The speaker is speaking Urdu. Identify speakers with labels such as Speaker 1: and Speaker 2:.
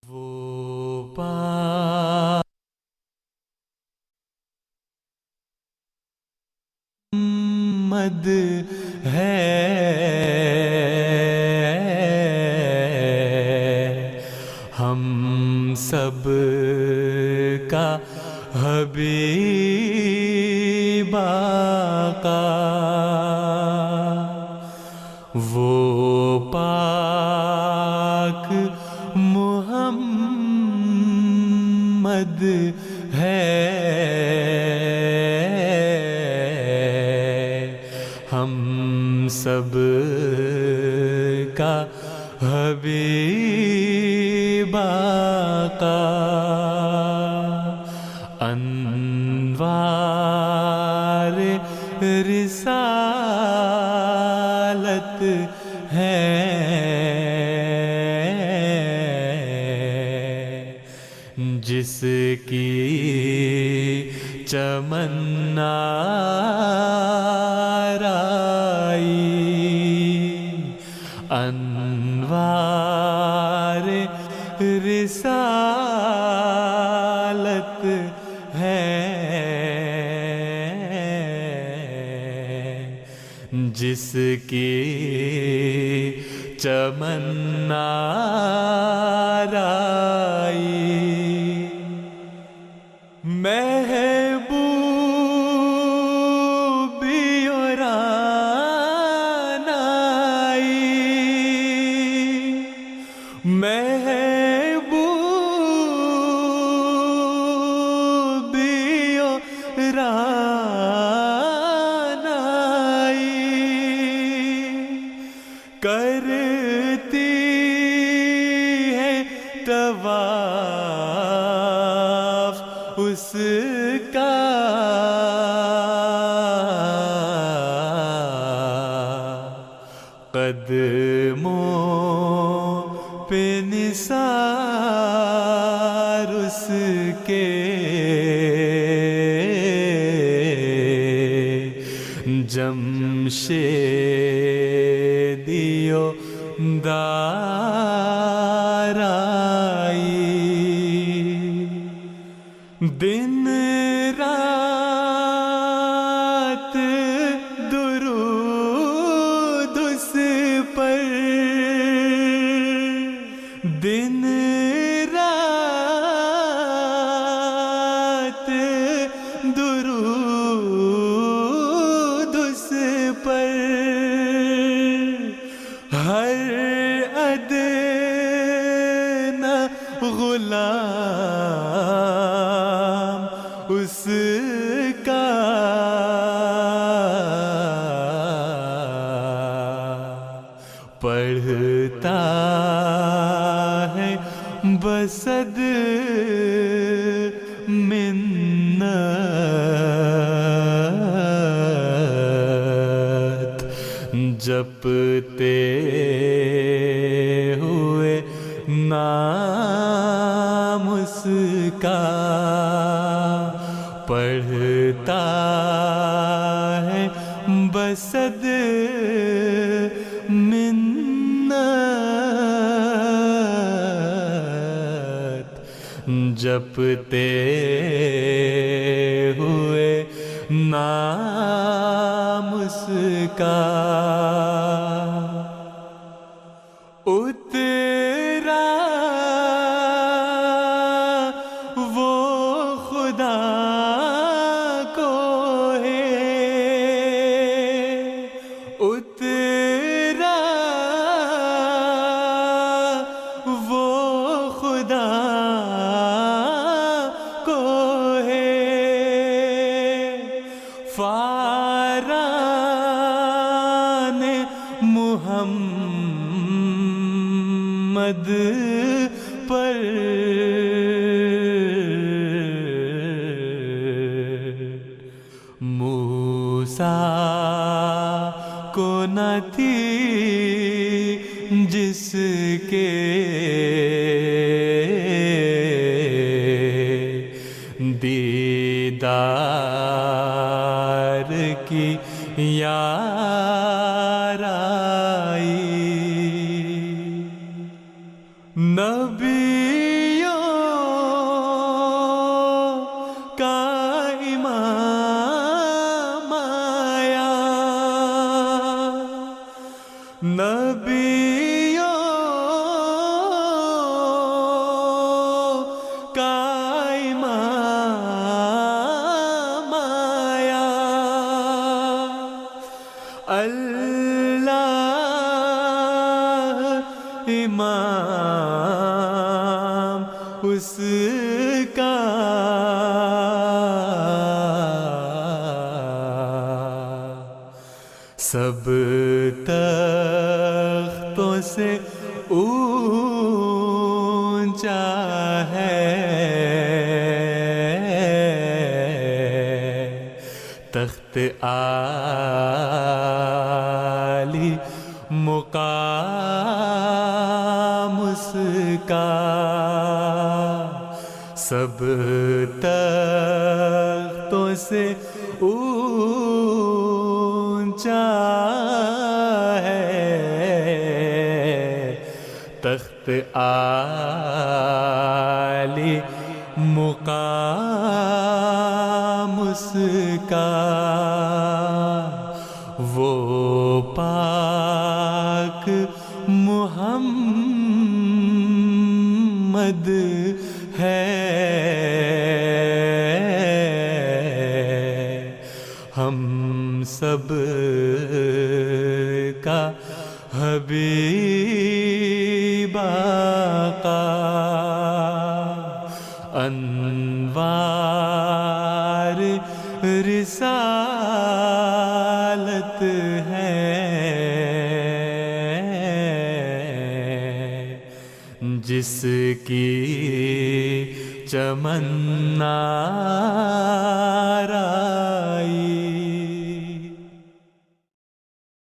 Speaker 1: وہ پاک محمد ہے، ہم سب کا حبیب آقا، وہ پاک محمد ہے، ہم سب کا حبیب آقا، انوار رسالت ہے، جس کی چمن آرائی، انوار رسالت ہے، جس کی چمن آرائی، محبوبی اور آنائی، محبوبی اور آنائی، کرتی ہے طواف اس کا، قدموں پہ نثار اس کے، جمشیدیو دارائی، دن رات درود اس پر، دن رات درود اس پر، ہر ادنی غلام اس کا، پڑھتا ہے بصد منت، جپتے ہوئے نام اس کا، پڑھتا ہے بصد منت، جپتے ہوئے نام اس کا، اترا وہ خدا کو ہے، اترا وہ خدا کو ہے، فاران محمد پر، موسیٰ کو نہ تھی جس کے دیدار کی یار آئی، نبی نام اس کا سب تختوں سے اونچا ہے تخت عالی مقام اس کا سب تختوں سے اونچا ہے تخت عالی مقام اس کا وہ پاک محمد ہے ہم سب کا حبیب آقا انوار رسالت ہے جس کی چمن